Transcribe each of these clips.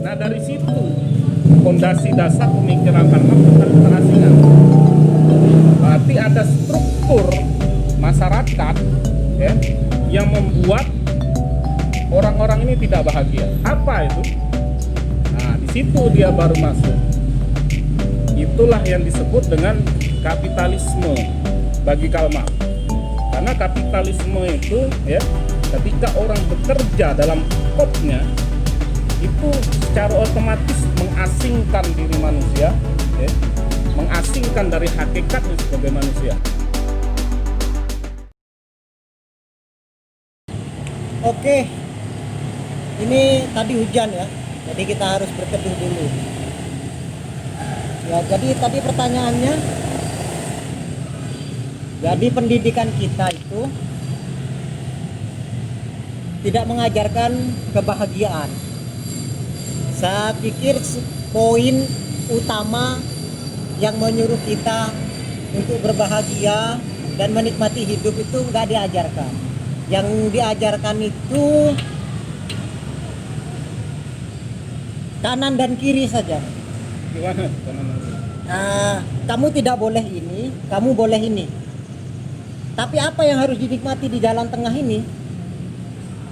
Nah dari situ fondasi dasar pemikiran Karl Marx tentang keterasingan. Berarti ada struktur masyarakat ya, yang membuat orang-orang ini tidak bahagia. Apa itu? Nah di situ dia baru masuk. Itulah yang disebut dengan kapitalisme bagi Karl Marx. Karena kapitalisme itu ya, ketika orang bekerja dalam skopnya itu secara otomatis mengasingkan diri manusia ya, mengasingkan dari hakikatnya sebagai manusia. Oke, ini tadi hujan ya, jadi kita harus berteduh dulu. Ya, jadi tadi pertanyaannya, jadi pendidikan kita itu tidak mengajarkan kebahagiaan. Saya pikir poin utama yang menyuruh kita untuk berbahagia dan menikmati hidup itu nggak diajarkan. Yang diajarkan itu kanan dan kiri saja. Gimana? Kamu tidak boleh ini, kamu boleh ini. Tapi apa yang harus dinikmati di jalan tengah ini?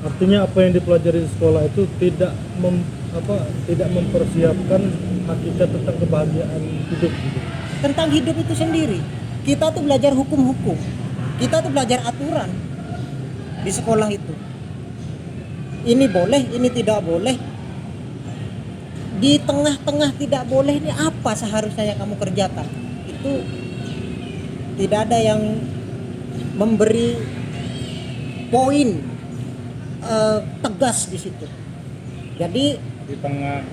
Artinya apa yang dipelajari di sekolah itu tidak mempersiapkan hakikat tentang kebahagiaan hidup gitu. Tentang hidup itu sendiri. Kita tuh belajar hukum-hukum. Kita tuh belajar aturan di sekolah itu. Ini boleh, ini tidak boleh. Di tengah-tengah tidak boleh ini apa seharusnya yang kamu kerjakan? Itu tidak ada yang memberi poin tegas di situ. Jadi Di tengah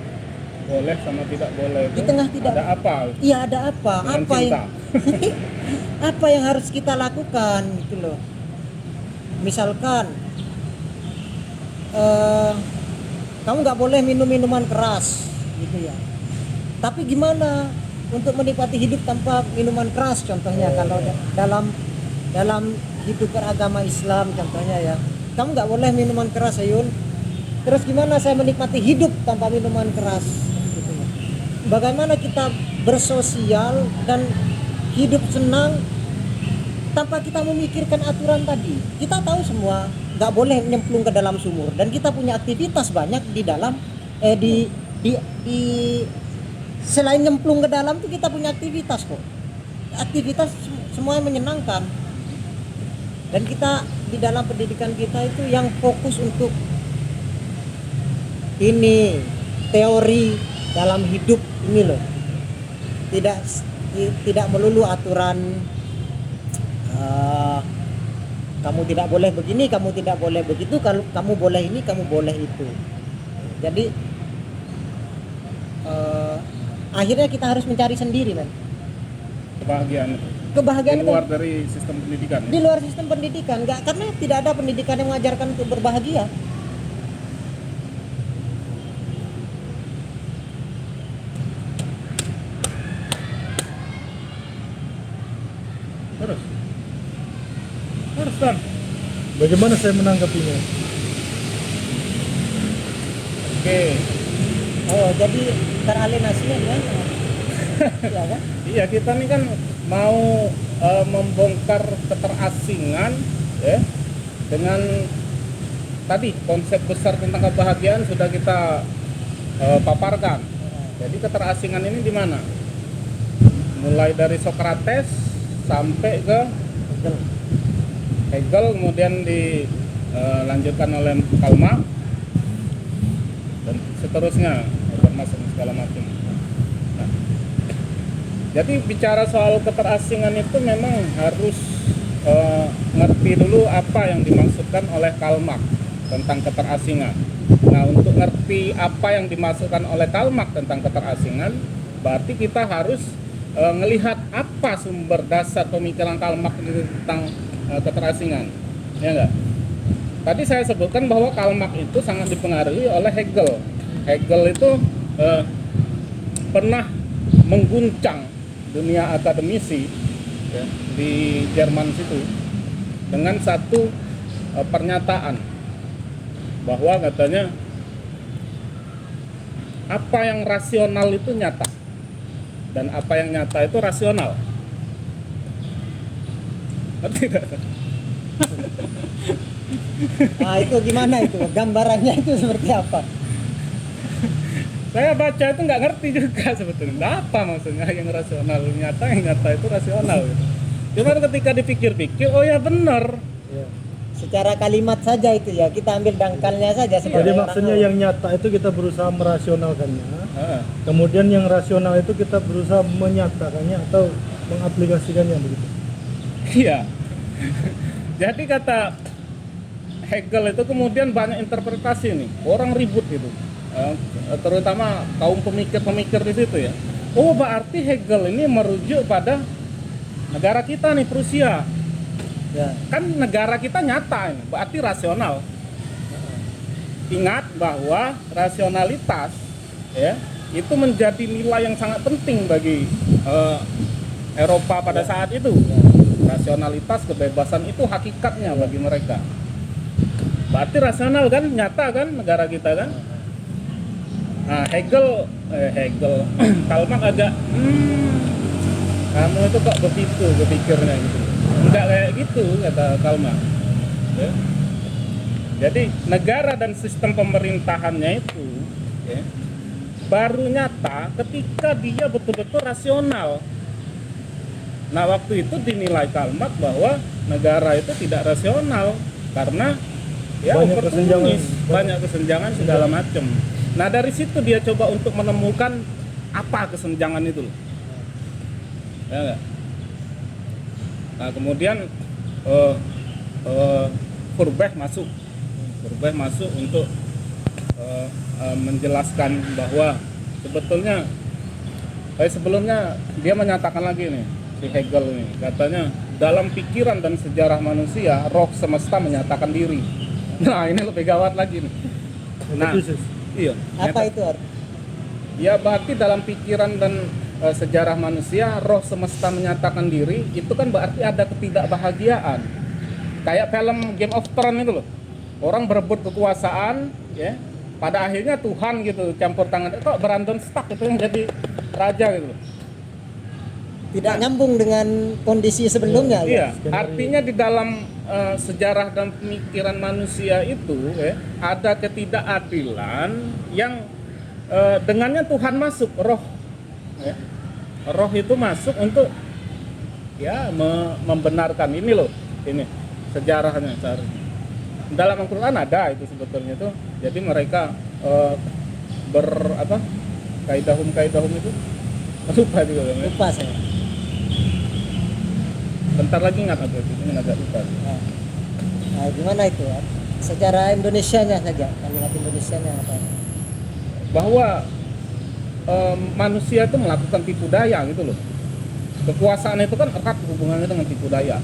boleh sama tidak boleh itu di tengah tidak ada apa? Iya, ada apa? Dengan Apa cinta. yang apa yang harus kita lakukan gitu loh. Misalkan kamu nggak boleh minum minuman keras gitu ya. Tapi gimana untuk menikmati hidup tanpa minuman keras contohnya kalau dalam hidup beragama Islam contohnya ya. Kamu nggak boleh minuman keras Ayun. Terus gimana saya menikmati hidup tanpa minuman keras gitu ya. Bagaimana kita bersosial dan hidup senang tanpa kita memikirkan aturan tadi. Kita tahu semua nggak boleh nyemplung ke dalam sumur dan kita punya aktivitas banyak di dalam di selain nyemplung ke dalam tuh kita punya aktivitas kok. Aktivitas semuanya menyenangkan. Dan kita di dalam pendidikan kita itu yang fokus untuk ini teori dalam hidup ini loh. Tidak melulu aturan kamu tidak boleh begini, kamu tidak boleh begitu, kalau kamu boleh ini, kamu boleh itu. Jadi akhirnya kita harus mencari sendiri kan. Kebahagiaan Kebahagiaan di luar dari sistem pendidikan. di luar sistem pendidikan, nggak, karena tidak ada pendidikan yang mengajarkan untuk berbahagia. Terus kan? Bagaimana saya menanggapinya? Oke. Oh, jadi teralienasinya gimana? Ya kan? Iya, kita nih kan mau membongkar keterasingan ya, dengan tadi konsep besar tentang kebahagiaan sudah kita paparkan. Jadi keterasingan ini di mana? Mulai dari Socrates sampai ke Hegel, kemudian dilanjutkan oleh Karl Marx dan seterusnya termasuk segala macam. Nah, jadi bicara soal keterasingan itu memang harus ngerti dulu apa yang dimaksudkan oleh Karl Marx tentang keterasingan. Nah, untuk ngerti apa yang dimaksudkan oleh Karl Marx tentang keterasingan, berarti kita harus ngelihat apa sumber dasar pemikiran Karl Marx tentang keterasingan, ya enggak? Tadi saya sebutkan bahwa Karl Marx itu sangat dipengaruhi oleh Hegel. Hegel itu pernah mengguncang dunia akademisi ya, di Jerman situ dengan satu pernyataan bahwa katanya apa yang rasional itu nyata dan apa yang nyata itu rasional. Ngerti tidak? Nah, itu gimana itu? Gambarannya itu seperti apa? Saya baca itu nggak ngerti juga sebetulnya. Apa maksudnya yang rasional nyata, yang nyata itu rasional. Cuman ketika dipikir-pikir, oh ya benar. Ya. Secara kalimat saja itu ya, kita ambil dangkalnya saja Jadi sebagai orang maksudnya awam. yang nyata itu kita berusaha merasionalkannya. Ah, Kemudian yang rasional itu kita berusaha menyatakannya atau mengaplikasikannya begitu. iya. Jadi kata Hegel itu kemudian banyak interpretasi nih. Orang ribut itu. Terutama kaum pemikir-pemikir di situ ya. Oh, berarti Hegel ini merujuk pada negara kita nih, Prusia. Ya. Kan negara kita nyata ini, berarti rasional. Ingat bahwa rasionalitas ya itu menjadi nilai yang sangat penting bagi Eropa pada saat itu. Rasionalitas, kebebasan itu hakikatnya bagi mereka. Berarti rasional kan, nyata kan negara kita kan. Nah, Hegel Karl Marx agak kamu itu kok begitu berpikirnya gitu. Enggak kayak gitu kata Karl Marx. Ya. Jadi negara dan sistem pemerintahannya itu ya, baru nyata ketika dia betul-betul rasional. Nah, waktu itu dinilai Karl Marx bahwa negara itu tidak rasional karena ya Banyak oportunis, kesenjangan. banyak kesenjangan segala macam. Nah, dari situ dia coba untuk menemukan apa kesenjangan itu loh. Ya nggak? Nah, kemudian Feuerbach masuk untuk menjelaskan bahwa sebetulnya sebelumnya dia menyatakan lagi nih si Hegel ini, katanya dalam pikiran dan sejarah manusia roh semesta menyatakan diri. Nah, ini lebih gawat lagi nih. Nah, Metafisik. iya. Apa itu artinya? Ya berarti dalam pikiran dan sejarah manusia roh semesta menyatakan diri itu kan berarti ada ketidakbahagiaan. Kayak film Game of Thrones itu loh. Orang berebut kekuasaan ya. Pada akhirnya Tuhan gitu campur tangan. Kok Brandon Stark itu yang jadi raja gitu loh. Tidak nyambung dengan kondisi sebelumnya. Iya, Ya? artinya di dalam sejarah dan pemikiran manusia itu ya, ada ketidakadilan yang dengannya Tuhan masuk roh. Ya. Roh itu masuk untuk ya membenarkan ini loh, ini sejarahnya seharusnya. Dalam Al-Quran ada itu sebetulnya tuh. Jadi mereka kaidahum itu lupa juga kan, ya. Lupa saya. Bentar lagi ingat aku itu, ini agak lupa. Nah, gimana itu? Secara Indonesianya saja, kalimat Indonesianya apa? Bahwa manusia itu melakukan tipu daya gitu loh. Kekuasaan itu kan erat hubungannya dengan tipu daya,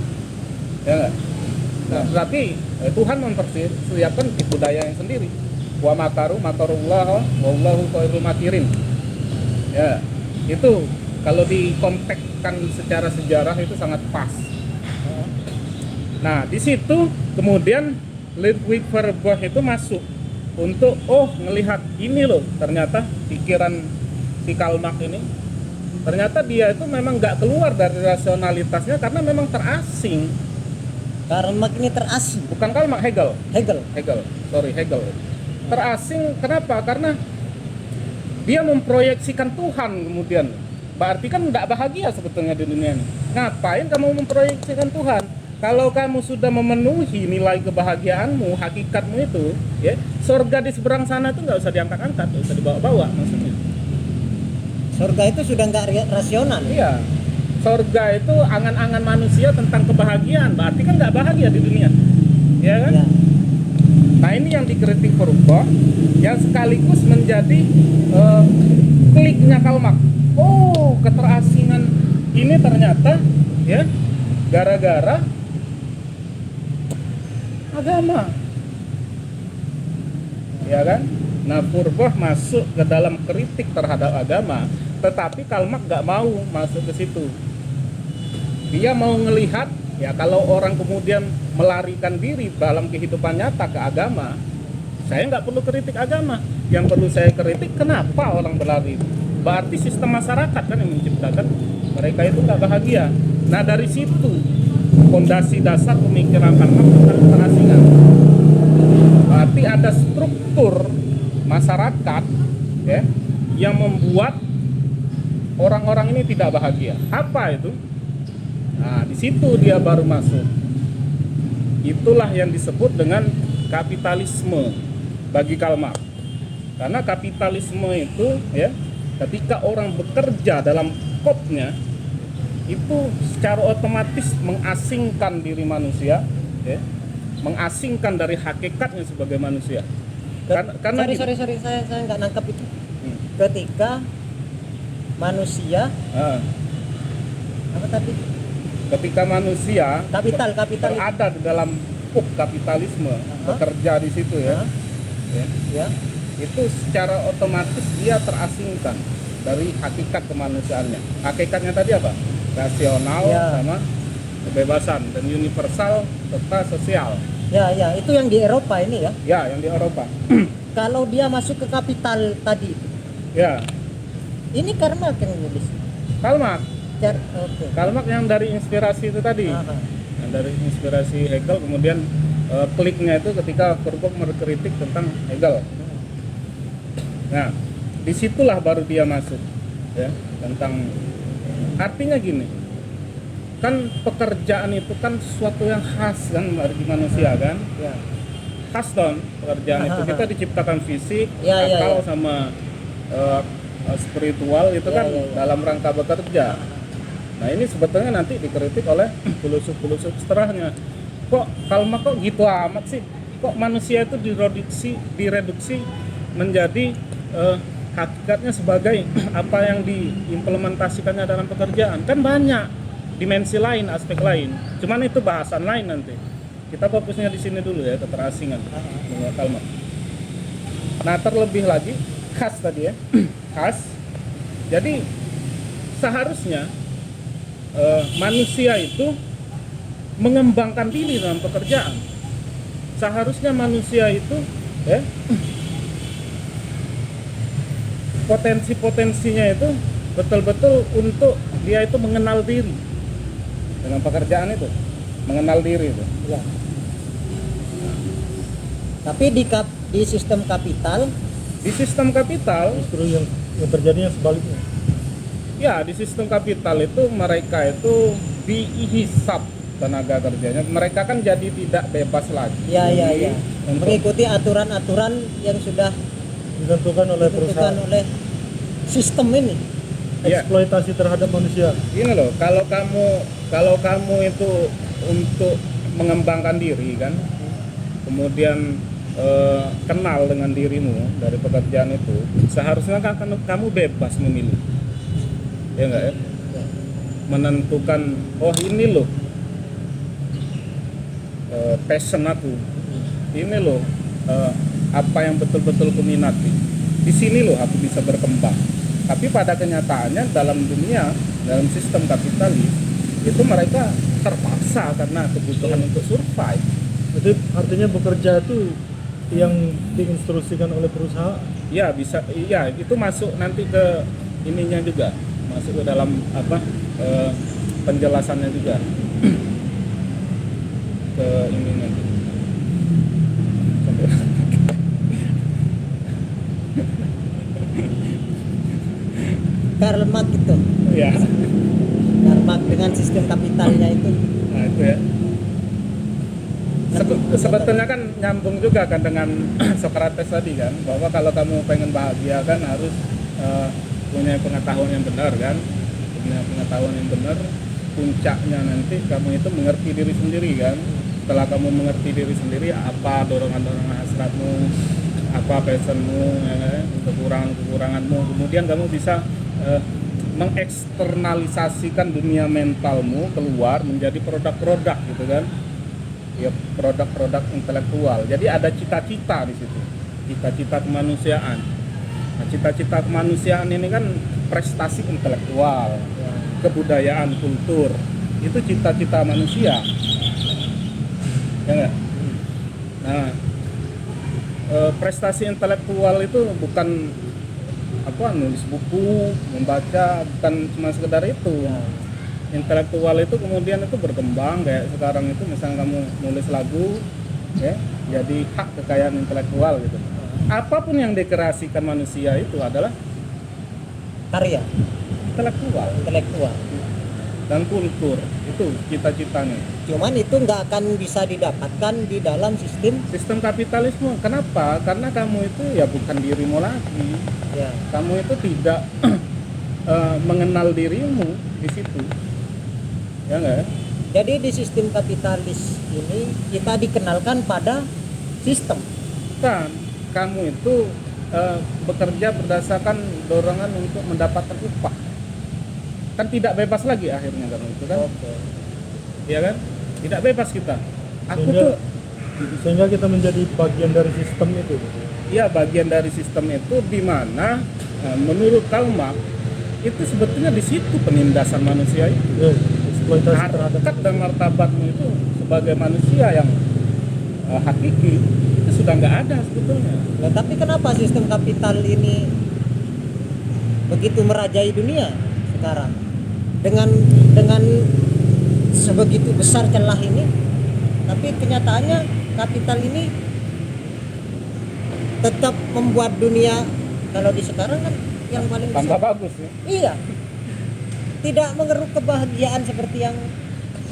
ya nggak? Nah, berarti Tuhan mempersiapkan tipu daya yang sendiri. Wa makarullah wallahu khairul makirin. Ya, itu kalau dikontekskan secara sejarah itu sangat pas. Nah, di situ kemudian Ludwig Feuerbach itu masuk untuk ngelihat ini loh, ternyata pikiran si Karl Marx ini ternyata dia itu memang nggak keluar dari rasionalitasnya karena memang terasing. Karl Marx ini terasing. Bukan Karl Marx, Hegel. Hegel. Terasing kenapa? Karena dia memproyeksikan Tuhan kemudian. Berarti kan nggak bahagia sebetulnya di dunia ini. Ngapain kamu memproyeksikan Tuhan? Kalau kamu sudah memenuhi nilai kebahagiaanmu, hakikatmu itu, ya, surga di seberang sana itu nggak usah diangkat-angkat, nggak usah dibawa-bawa maksudnya. Surga itu sudah nggak rasional. Iya, surga itu angan-angan manusia tentang kebahagiaan, berarti kan nggak bahagia di dunia, ya kan? Ya. Nah, ini yang dikritik Feuerbach, yang sekaligus menjadi kliknya Karl Marx. Oh, keterasingan ini ternyata ya gara-gara agama, ya kan? Nah, Feuerbach masuk ke dalam kritik terhadap agama, tetapi Karl Marx nggak mau masuk ke situ. Dia mau ngelihat ya kalau orang kemudian melarikan diri dalam kehidupan nyata ke agama, Saya nggak perlu kritik agama. Yang perlu saya kritik, kenapa orang berlari? Berarti sistem masyarakat kan yang menciptakan mereka itu nggak bahagia. Nah dari situ fondasi dasar pemikiran Karl Marx tentang keterasingan. Berarti ada struktur masyarakat ya, yang membuat orang-orang ini tidak bahagia. Apa itu? Nah di situ dia baru masuk. Itulah yang disebut dengan kapitalisme bagi Karl Marx. Karena kapitalisme itu ya, ketika orang bekerja dalam kopnya itu secara otomatis mengasingkan diri manusia ya, mengasingkan dari hakikatnya sebagai manusia. Karena sorry, saya nggak nangkap itu. Ketika manusia apa tadi? ketika manusia Kapital berada di dalam kop kapitalisme, bekerja di situ ya, ya. itu secara otomatis dia terasingkan dari hakikat kemanusiaannya. Hakikatnya tadi apa? Rasional Ya. sama kebebasan dan universal serta sosial. Ya, itu yang di Eropa ini ya. Ya, yang di Eropa. Kalau dia masuk ke kapital tadi, Ya, ini Karl Marx yang nulis. Karl Marx. Oke. Karl Marx yang dari inspirasi itu tadi. Aha. Yang dari inspirasi Hegel, kemudian kliknya itu ketika Foucault berkritik tentang Hegel. Nah, disitulah baru dia masuk ya, tentang artinya gini, kan pekerjaan itu kan sesuatu yang khas kan bagi manusia kan, Ya. khas dong pekerjaan itu. Kita diciptakan fisik, Ya, akal ya. sama spiritual itu Ya, kan ya. dalam rangka bekerja. Nah ini sebetulnya nanti dikritik oleh filosof-filosof setelahnya. Kok Karl Marx kok gitu amat sih? Kok manusia itu direduksi menjadi hakikatnya sebagai apa yang diimplementasikannya dalam pekerjaan? Kan banyak dimensi lain, aspek lain. Cuman itu bahasan lain nanti. Kita fokusnya di sini dulu ya, keterasingan menurut Karl Marx. Nah terlebih lagi khas tadi ya, khas. Jadi seharusnya manusia itu mengembangkan diri dalam pekerjaan. Seharusnya manusia itu potensi-potensinya itu betul-betul untuk dia itu mengenal diri dengan pekerjaan itu, mengenal diri itu. Ya. Tapi di sistem kapital, Di sistem kapital, Justru yang terjadinya sebaliknya. ya di sistem kapital itu mereka itu dihisap tenaga kerjanya. Mereka kan jadi tidak bebas lagi. ya. Untuk Mengikuti aturan-aturan yang sudah Ditentukan oleh ditentukan perusahaan. oleh sistem ini. ya, Eksploitasi terhadap manusia. gini loh, kalau kamu itu untuk mengembangkan diri kan, kemudian kenal dengan dirimu dari pekerjaan itu, seharusnya kan kamu bebas memilih, ya enggak ya? Menentukan, oh ini loh passion aku, ini loh apa yang betul-betul kuminati, di sini loh aku bisa berkembang. Tapi pada kenyataannya dalam dunia, dalam sistem kapitalis itu mereka terpaksa karena kebutuhan untuk survive. Itu artinya bekerja itu yang diinstruksikan oleh perusahaan. Ya bisa, iya itu masuk nanti ke ininya juga, masuk ke dalam apa penjelasannya juga ke ini nanti. Karl Marx itu. Ya, Karl Marx dengan sistem kapitalnya itu. nah itu ya. Sebetulnya kan nyambung juga kan dengan Socrates tadi kan, bahwa kalau kamu pengen bahagia kan harus punya pengetahuan yang benar kan, punya pengetahuan yang benar, puncaknya nanti kamu itu mengerti diri sendiri kan. Setelah kamu mengerti diri sendiri, apa dorongan-dorongan hasratmu, apa passionmu, ya kan? Kekurangan-kekuranganmu, kemudian kamu bisa mengeksternalisasikan dunia mentalmu keluar menjadi produk-produk gitu kan. Ya, produk-produk intelektual. Jadi ada cita-cita di situ, cita-cita kemanusiaan. Nah, cita-cita kemanusiaan ini kan prestasi intelektual, kebudayaan, kultur. Itu cita-cita manusia, ya nggak? Nah, prestasi intelektual itu bukan apa nulis buku, membaca, bukan cuma sekedar itu. Intelektual itu kemudian itu berkembang kayak sekarang itu misalnya kamu nulis lagu ya, jadi hak kekayaan intelektual gitu. Apapun yang dikreasikan manusia itu adalah Karya intelektual dan kultur, itu cita-citanya. cuman itu nggak akan bisa didapatkan di dalam Sistem kapitalisme. Kenapa? Karena kamu itu ya bukan dirimu lagi. ya Kamu itu tidak mengenal dirimu di situ. Ya enggak? jadi di sistem kapitalis ini kita dikenalkan pada sistem. Kan kamu itu bekerja berdasarkan dorongan untuk mendapatkan upah. Kan tidak bebas lagi akhirnya kamu itu kan. Oke. Iya kan? Tidak bebas kita. Aku Sehingga- tuh Sehingga kita menjadi bagian dari sistem itu. ya bagian dari sistem itu di mana menurut Karl Marx itu sebetulnya di situ penindasan manusia itu. Ya, eksploitasi terhadap Harkat dan martabatmu itu sebagai manusia yang hakiki itu sudah nggak ada sebetulnya. Nah, tapi kenapa sistem kapital ini begitu merajai dunia sekarang dengan sebegitu besar celah ini, tapi kenyataannya kapital ini tetap membuat dunia kalau di sekarang kan yang paling Tambah besar. bagus ya. Iya, tidak mengeruk kebahagiaan seperti yang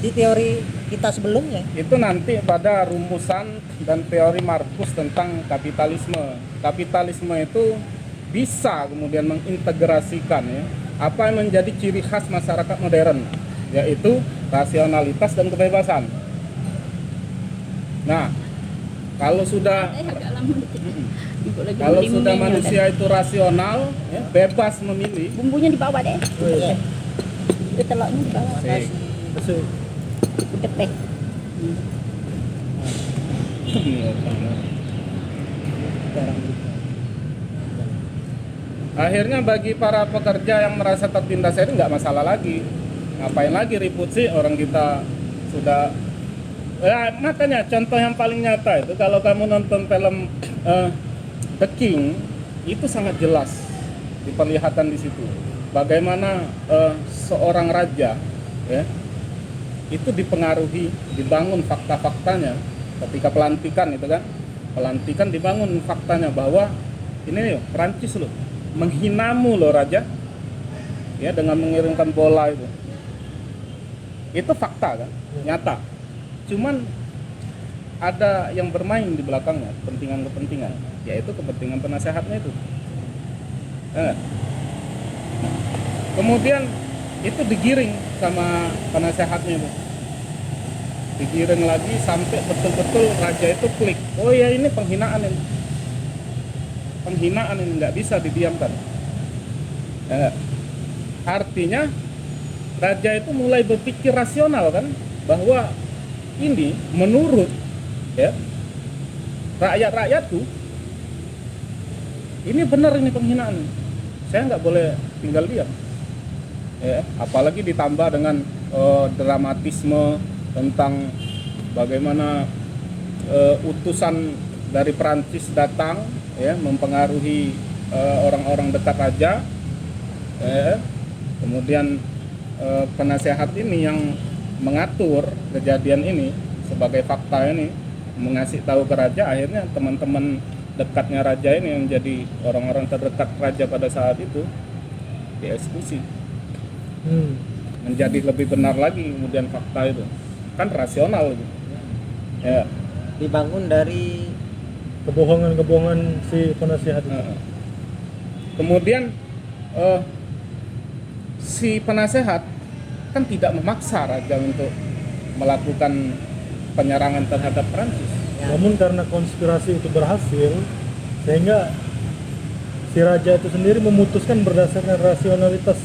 di teori kita sebelumnya. Itu nanti pada rumusan dan teori Markus tentang kapitalisme. Kapitalisme itu bisa kemudian mengintegrasikan ya apa yang menjadi ciri khas masyarakat modern, yaitu rasionalitas dan kebebasan. Nah, kalau sudah manusia itu rasional, ya, bebas memilih. Bumbunya di bawah deh. Oh, iya. Itu telurnya di bawah. Sik. Masih Udah teh. Akhirnya bagi para pekerja yang merasa tertindas ini nggak masalah lagi. Ngapain lagi ribut sih, orang kita sudah ya. Makanya contoh yang paling nyata itu kalau kamu nonton film The King itu sangat jelas diperlihatkan di situ bagaimana seorang raja ya itu dipengaruhi, dibangun fakta-faktanya ketika pelantikan itu kan, pelantikan dibangun faktanya bahwa ini loh Prancis loh menghinamu loh raja ya dengan mengirimkan bola itu fakta kan, nyata. Cuman ada yang bermain di belakangnya, kepentingan-kepentingan, yaitu kepentingan penasehatnya itu. Kemudian itu digiring sama penasehatnya itu, digiring lagi sampai betul-betul raja itu klik, oh ya ini penghinaan ini, nggak bisa didiamkan. Artinya raja itu mulai berpikir rasional kan, bahwa ini menurut ya rakyat-rakyatku ini benar, ini penghinaan, saya nggak boleh tinggal diam ya. Apalagi ditambah dengan dramatisme tentang bagaimana utusan dari Prancis datang ya mempengaruhi orang-orang dekat raja kemudian penasehat ini yang mengatur kejadian ini sebagai fakta ini, mengasih tahu ke raja. Akhirnya teman-teman dekatnya raja ini yang menjadi orang-orang terdekat raja pada saat itu dieksekusi. Menjadi lebih benar lagi kemudian fakta itu kan rasional gitu. Ya. Dibangun dari kebohongan-kebohongan si penasehat itu. Kemudian si penasehat kan tidak memaksa raja untuk melakukan penyerangan terhadap Prancis. Namun karena konspirasi itu berhasil, sehingga si raja itu sendiri memutuskan berdasarkan rasionalitas.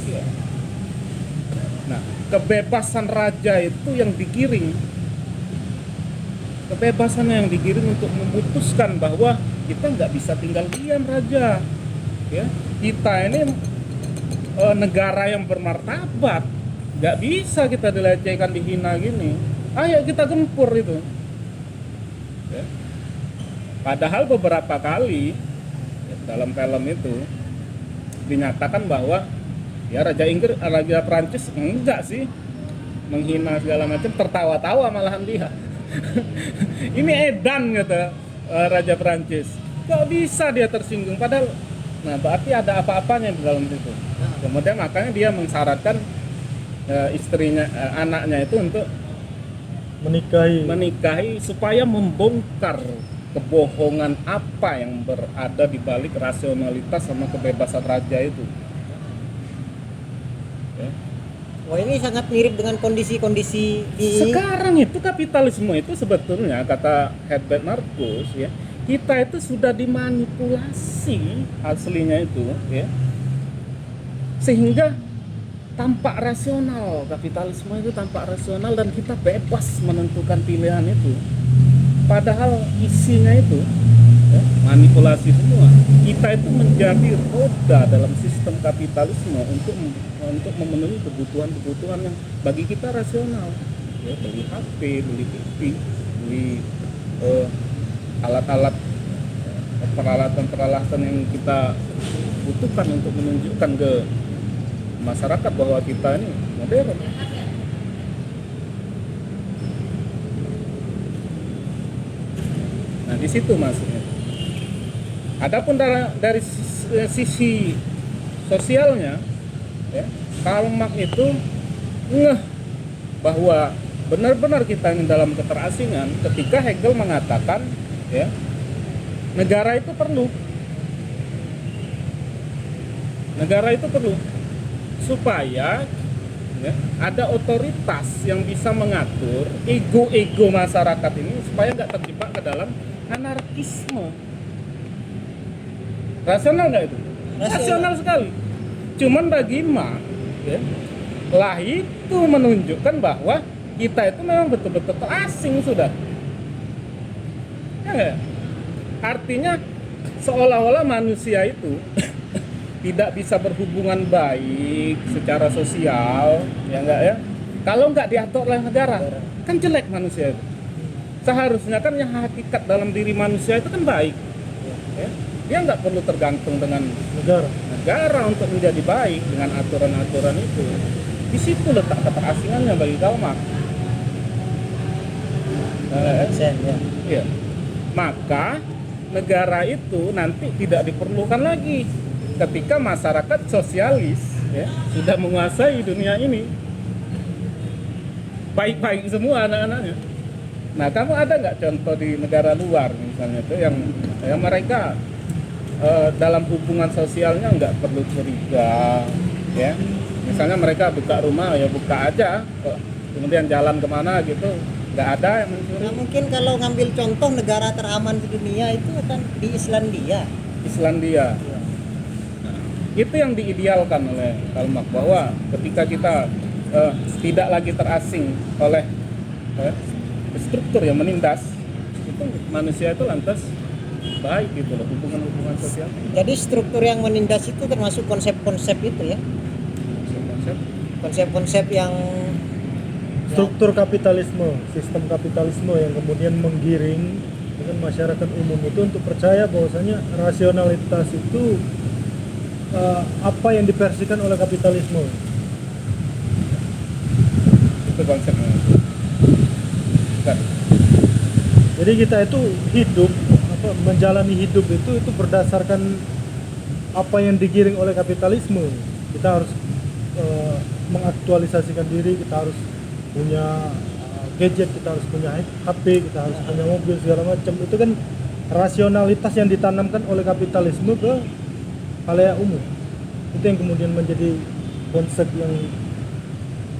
Nah, kebebasan raja itu yang digiring, kebebasannya yang digiring untuk memutuskan bahwa kita nggak bisa tinggal diam raja. Ya, kita ini negara yang bermartabat, nggak bisa kita dilecehkan, dihina gini. Ayo kita gempur itu. Ya. Padahal beberapa kali dalam film itu dinyatakan bahwa ya Raja Prancis enggak sih menghina segala macam, tertawa-tawa malahan dia. Ini edan kata Raja Prancis. Kok bisa dia tersinggung padahal nah berarti ada apa-apanya di dalam situ. Kemudian makanya dia mensyaratkan istrinya anaknya itu untuk menikahi supaya membongkar kebohongan apa yang berada di balik rasionalitas sama kebebasan raja itu. Ya. Wah, ini sangat mirip dengan kondisi-kondisi di Sekarang itu kapitalisme itu sebetulnya kata Herbert Marcuse ya, kita itu sudah dimanipulasi aslinya itu ya. Sehingga tampak rasional, kapitalisme itu tampak rasional dan kita bebas menentukan pilihan itu. Padahal isinya itu ya, manipulasi semua. Kita itu menjadi roda dalam sistem kapitalisme untuk memenuhi kebutuhan-kebutuhan yang bagi kita rasional. Ya, beli HP, beli TV, beli alat-alat peralatan-peralatan yang kita butuhkan untuk menunjukkan ke masyarakat bahwa kita ini modern. Nah, di situ maksudnya. Adapun dari sisi sosialnya, ya, Karl Marx itu ngeh bahwa benar-benar kita ini dalam keterasingan ketika Hegel mengatakan, ya, negara itu perlu supaya ya, ada otoritas yang bisa mengatur ego-ego masyarakat ini supaya nggak terjebak ke dalam anarkisme. Rasional nggak itu? Rasional sekali. Cuman bagi Marx, ya, lah itu menunjukkan bahwa kita itu memang betul-betul terasing sudah. Ya nggak? Artinya seolah-olah manusia itu tidak bisa berhubungan baik secara sosial, ya enggak ya? Kalau enggak diatur oleh negara, kan jelek manusia itu. Seharusnya kan yang hakikat dalam diri manusia itu kan baik. Ya? Dia enggak perlu tergantung dengan negara untuk menjadi baik dengan aturan-aturan itu. Di situ letak keterasingannya bagi Karl Marx. Ya. Maka negara itu nanti tidak diperlukan lagi ketika masyarakat sosialis ya, sudah menguasai dunia ini, baik-baik semua anak-anaknya. Nah, kamu ada nggak contoh di negara luar misalnya itu yang mereka dalam hubungan sosialnya nggak perlu curiga, ya? Misalnya mereka buka rumah ya buka aja, kemudian jalan kemana gitu, nggak ada yang mencuri. Nah, mungkin kalau ngambil contoh negara teraman di dunia itu kan di Islandia. Ya. Itu yang diidealkan oleh Karl Marx bahwa ketika kita tidak lagi terasing oleh struktur yang menindas, itu manusia itu lantas baik gitu loh, hubungan-hubungan sosial. Jadi struktur yang menindas itu termasuk konsep-konsep itu ya, konsep-konsep yang struktur kapitalisme, sistem kapitalisme yang kemudian menggiring dengan masyarakat umum itu untuk percaya bahwasanya rasionalitas itu apa yang diversikan oleh kapitalisme. Itu konsepnya. Bukan. Jadi kita itu hidup, menjalani hidup itu berdasarkan apa yang digiring oleh kapitalisme. Kita harus mengaktualisasikan diri, kita harus punya gadget, kita harus punya HP, kita harus punya mobil segala macam. Itu kan rasionalitas yang ditanamkan oleh kapitalisme ke khalayak umum. Itu yang kemudian menjadi konsep yang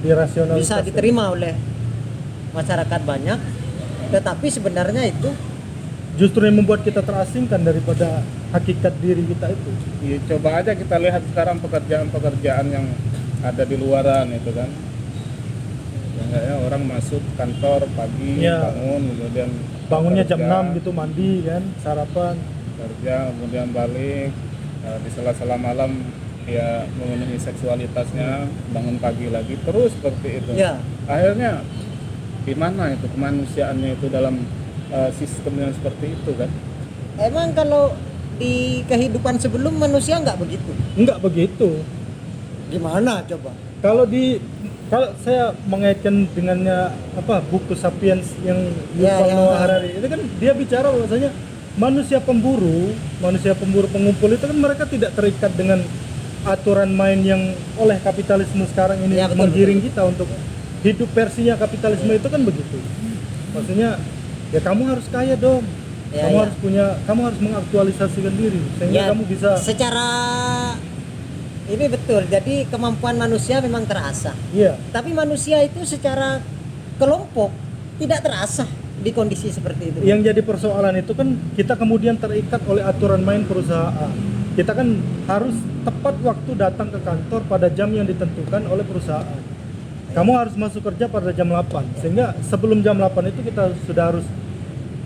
dirasionalisasi, bisa diterima oleh masyarakat banyak, tetapi sebenarnya itu justru yang membuat kita terasingkan daripada hakikat diri kita itu. Ya, coba aja kita lihat sekarang pekerjaan-pekerjaan yang ada di luaran itu kan. Ya, orang masuk kantor pagi, ya, bangunnya jam 6 gitu, mandi kan, sarapan, kerja, kemudian balik, di sela-sela malam ya memenuhi seksualitasnya, bangun pagi lagi terus seperti itu. ya. Akhirnya di mana itu kemanusiaannya itu dalam sistem yang seperti itu kan? emang kalau di kehidupan sebelum manusia nggak begitu? Enggak begitu. Gimana coba? Kalau saya mengaitkan dengannya buku Sapiens yang Ya, Yuval ya. Noah Harari itu kan dia bicara bahwasanya manusia pemburu pengumpul itu kan mereka tidak terikat dengan aturan main yang oleh kapitalisme sekarang ini Ya, betul, menggiring kita untuk hidup versinya kapitalisme itu kan begitu. Maksudnya ya kamu harus kaya dong. Ya, kamu ya. kamu harus mengaktualisasikan diri sehingga Ya, kamu bisa. secara ini betul. Jadi kemampuan manusia memang terasa. Iya. Tapi manusia itu secara kelompok tidak terasa di kondisi seperti itu. Yang jadi persoalan itu kan kita kemudian terikat oleh aturan main perusahaan. Kita kan harus tepat waktu datang ke kantor pada jam yang ditentukan oleh perusahaan. Kamu harus masuk kerja pada jam 8. Sehingga sebelum jam 8 itu kita sudah harus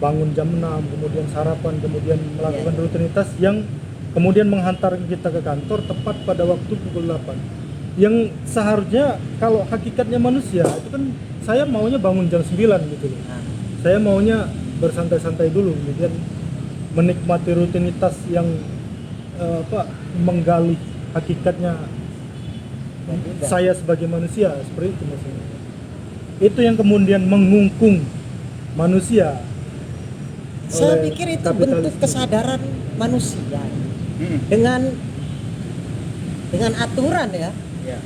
bangun jam 6, kemudian sarapan, kemudian melakukan rutinitas yang kemudian menghantar kita ke kantor tepat pada waktu pukul 8. Yang seharusnya kalau hakikatnya manusia itu kan saya maunya bangun jam 9 gitu loh. Nah, Saya maunya bersantai-santai dulu, kemudian menikmati rutinitas yang menggali hakikatnya saya sebagai manusia, seperti itu maksudnya. Itu yang kemudian mengungkung manusia. saya oleh pikir itu kapitalisme. bentuk kesadaran manusia Hmm. dengan aturan ya. Ya.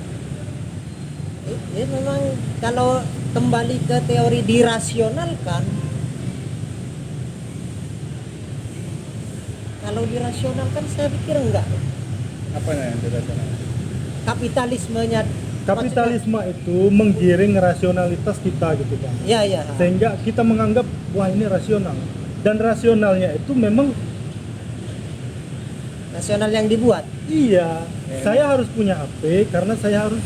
Ya memang kalau kembali ke teori dirasionalkan, kalau dirasionalkan saya pikir enggak. Apanya yang dirasakan? Kapitalismenya, Kapitalisme itu menggiring rasionalitas kita gitu kan. ya ya. Sehingga kita menganggap wah ini rasional. Dan rasionalnya itu memang Nasional yang dibuat. iya, saya harus punya HP karena saya harus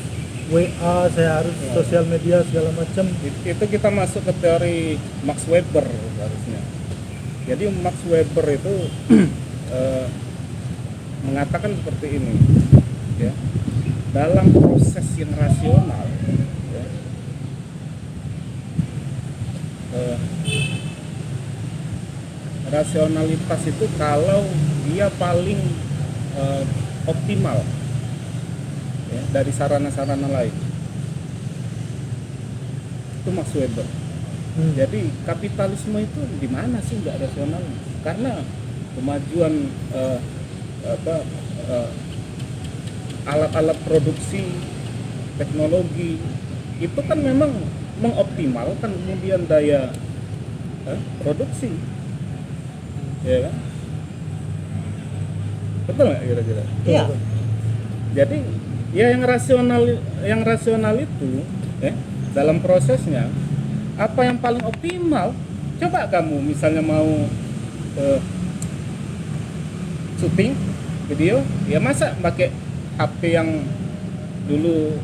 WA, saya harus sosial media segala macam. Itu kita masuk ke teori Max Weber harusnya. Jadi Max Weber itu mengatakan seperti ini, ya. Dalam proses yang rasional, ya, rasionalitas itu kalau dia paling optimal, ya, dari sarana-sarana lain. Itu Max Weber. Jadi kapitalisme itu di mana sih nggak rasional? Karena kemajuan alat-alat produksi, teknologi itu kan memang mengoptimalkan kemudian daya produksi, ya kan? Betul nggak kira-kira? Iya. Jadi ya yang rasional itu, ya, dalam prosesnya apa yang paling optimal? Coba kamu misalnya mau syuting video, ya masa pakai HP yang dulu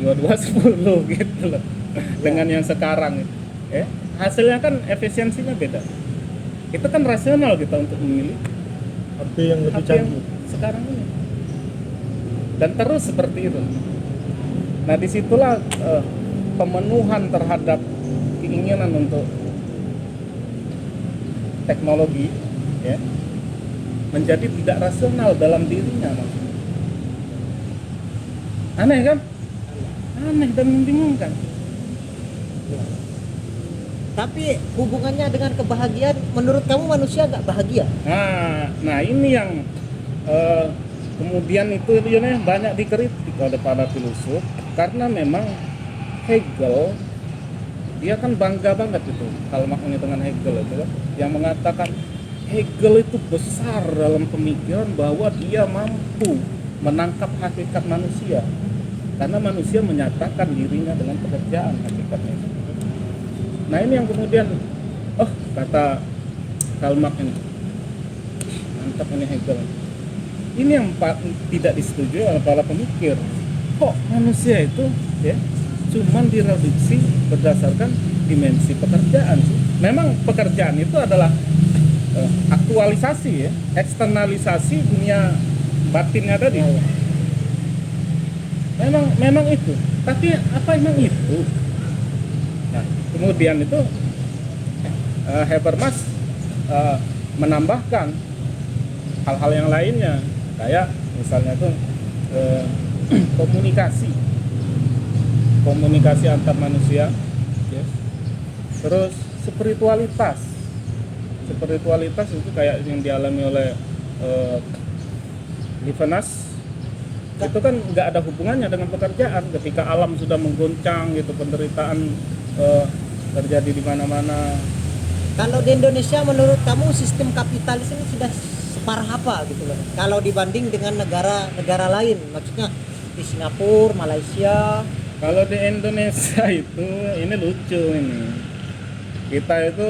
2210 gitu loh, dengan yang sekarang, ya hasilnya kan efisiensinya beda. Itu kan rasional kita untuk memilih HP yang lebih HP yang canggih. sekarang ini, dan terus seperti itu. Nah disitulah pemenuhan terhadap keinginan untuk teknologi, ya, menjadi tidak rasional dalam dirinya, maksudnya. Aneh kan? Aneh dan membingungkan. Tapi hubungannya dengan kebahagiaan, menurut kamu manusia nggak bahagia? Nah ini yang kemudian itu ya, banyak dikritik oleh para filosof, karena memang Hegel dia kan bangga banget itu kalau maknanya dengan Hegel itu kan, yang mengatakan Hegel itu besar dalam pemikiran bahwa dia mampu menangkap hakikat manusia, karena manusia menyatakan dirinya dengan pekerjaan hakikatnya. Nah ini yang kemudian kata Karl Marx ini mantap ini Hegel. Ini yang tidak disetujui oleh para pemikir. Kok manusia itu, ya, cuman direduksi berdasarkan dimensi pekerjaan sih. Memang pekerjaan itu adalah aktualisasi, ya, eksternalisasi dunia batinnya tadi. Memang itu. Tapi apa emang itu? Nah, kemudian itu Habermas menambahkan hal-hal yang lainnya, kayak misalnya tuh komunikasi antar manusia, ya. Terus spiritualitas itu kayak yang dialami oleh Livanas, itu kan nggak ada hubungannya dengan pekerjaan. Ketika alam sudah menggoncang gitu, penderitaan terjadi di mana-mana. Kalau di Indonesia menurut kamu sistem kapitalis ini sudah separah apa gitu loh? Kalau dibanding dengan negara lain, maksudnya di Singapura, Malaysia. Kalau di Indonesia itu ini lucu ini. Kita itu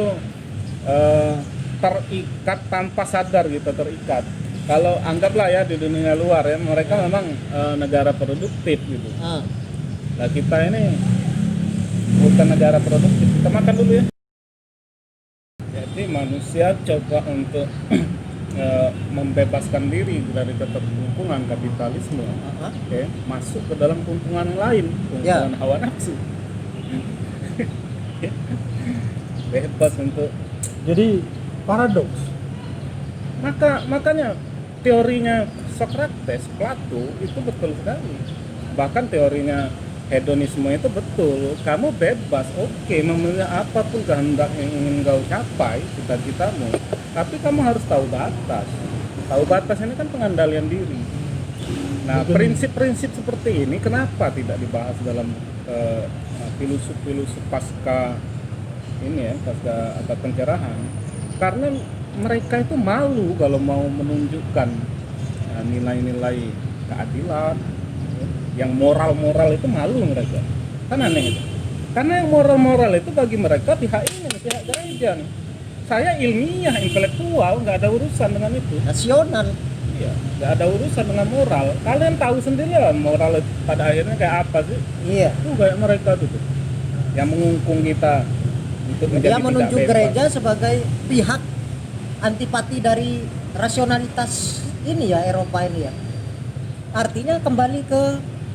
terikat tanpa sadar gitu, terikat. Kalau anggaplah ya di dunia luar ya, mereka memang negara produktif gitu. Nah kita ini bukan negara produktif. Kita makan dulu ya. Jadi manusia coba untuk membebaskan diri dari keterkungkungan kapitalisme, oke, masuk ke dalam kungkungan yang lain, kungkungan hawa nafsu. Bebas untuk, Jadi paradoks. makanya teorinya Socrates, Plato itu betul sekali. Bahkan teorinya hedonisme itu betul. Kamu bebas, oke, memilih apapun kehendak yang ingin kau capai, cita-citamu. Tapi kamu harus tahu batas. Tahu batas ini kan pengandalian diri. Nah, prinsip-prinsip seperti ini kenapa tidak dibahas dalam filosof pasca ini ya, pasca abad pencerahan? Karena mereka itu malu kalau mau menunjukkan nilai-nilai keadilan, yang moral-moral itu malu mereka. Kan aneh itu. Karena yang moral-moral itu bagi mereka pihak ini, pihak gereja nih. Saya ilmiah, intelektual, nggak ada urusan dengan itu. Nasional. Iya, nggak ada urusan dengan moral. Kalian tahu sendiri lah moral itu pada akhirnya kayak apa sih? Iya. Itu kayak mereka tuh yang mengungkung kita untuk menjadi Dia menunjuk tidak bebas. gereja sebagai pihak antipati dari rasionalitas ini ya, Eropa ini ya. Artinya kembali ke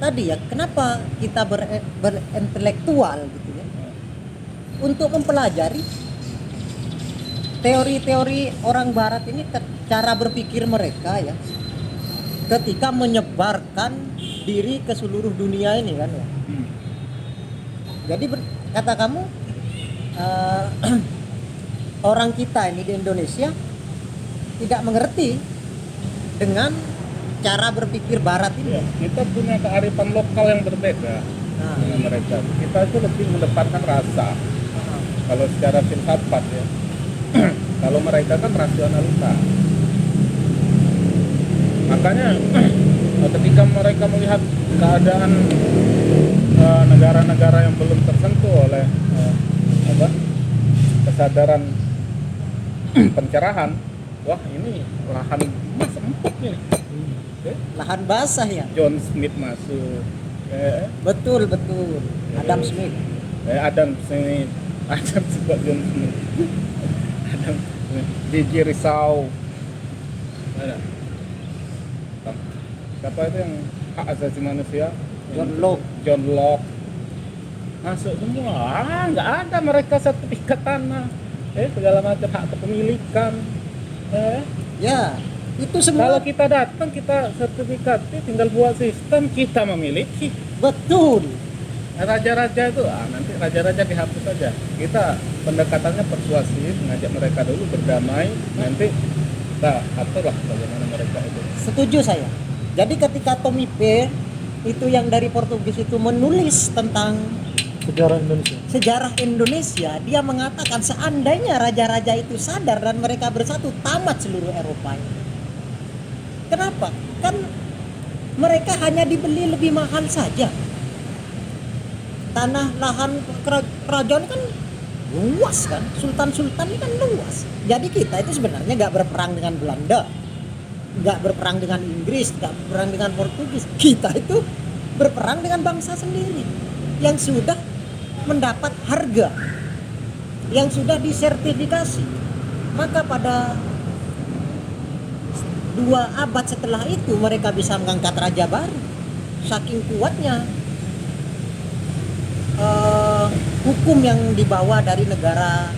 tadi ya, kenapa kita berintelektual gitu ya, untuk mempelajari teori-teori orang barat ini, cara berpikir mereka ya, ketika menyebarkan diri ke seluruh dunia ini kan ya. Jadi kata kamu orang kita ini di Indonesia tidak mengerti dengan cara berpikir barat ini. Iya, kita punya kearifan lokal yang berbeda dengan mereka. Kita itu lebih mendepankan rasa. Kalau secara filsafat ya. Kalau mereka kan rasionalitas. Makanya ketika mereka melihat keadaan negara-negara yang belum tersentuh oleh kesadaran pencerahan, wah ini lahan emas empuk nih. Lahan basah ya. John Smith masuk. Betul. Adam Smith. Adam Smith John Smith. Adam Smith. Gigi Risau. Ada. Siapa itu yang hak asasi manusia? John Locke. Masuk semua. Nggak ada mereka sertifikat tanah. Segala macam hak kepemilikan. Ya, itu semua. Kalau kita datang, kita sertifikat, tinggal buat sistem, kita memiliki. Betul. Raja-raja itu, nanti raja-raja dihapus saja. Kita pendekatannya persuasif, mengajak mereka dulu berdamai, nanti kita aturlah bagaimana mereka itu. Setuju saya. Jadi ketika Tommy Paine itu yang dari Portugis itu menulis tentang sejarah Indonesia, dia mengatakan seandainya raja-raja itu sadar dan mereka bersatu, tamat seluruh Eropa ini. Kenapa? Kan mereka hanya dibeli lebih mahal saja. Tanah lahan kerajaan kan luas kan, sultan-sultan ini kan luas. Jadi kita itu sebenarnya nggak berperang dengan Belanda, nggak berperang dengan Inggris, nggak berperang dengan Portugis. Kita itu berperang dengan bangsa sendiri yang sudah mendapat harga, yang sudah disertifikasi. Maka pada 2 abad setelah itu mereka bisa mengangkat raja baru. Saking kuatnya hukum yang dibawa dari negara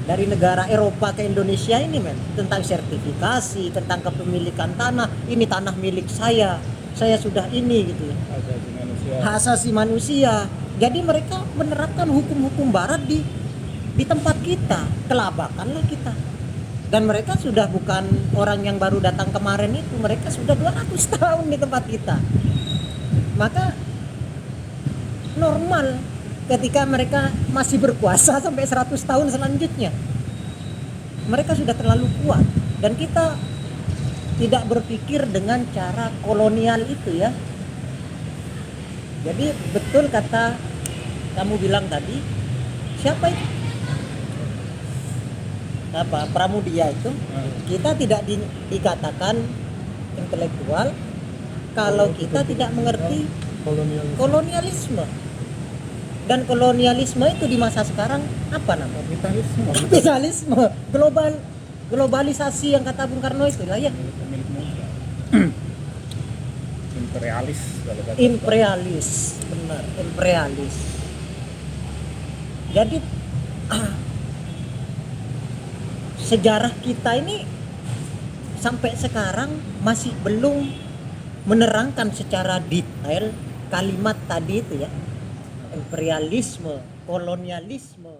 dari negara Eropa ke Indonesia ini men, tentang sertifikasi, tentang kepemilikan tanah, ini tanah milik saya sudah ini gitu ya. Asasi manusia. Hak asasi manusia. Jadi mereka menerapkan hukum-hukum barat di tempat kita, kelabakanlah kita. Dan mereka sudah bukan orang yang baru datang kemarin itu, mereka sudah 200 tahun di tempat kita. Maka normal ketika mereka masih berkuasa sampai 100 tahun selanjutnya. Mereka sudah terlalu kuat dan kita tidak berpikir dengan cara kolonial itu ya. Jadi betul kata kamu bilang tadi, siapa itu? Apa? Pramudia itu. Kita tidak dikatakan intelektual kalau kita tidak mengerti kolonialisme. Dan kolonialisme itu di masa sekarang apa namanya? Kapitalisme, globalisasi yang kata Bung Karno itu lah ya. Pemilik modal. Imperialis kalau kata Imperialis, benar, imperialis. Jadi sejarah kita ini sampai sekarang masih belum menerangkan secara detail kalimat tadi itu ya. Imperialisme, kolonialisme.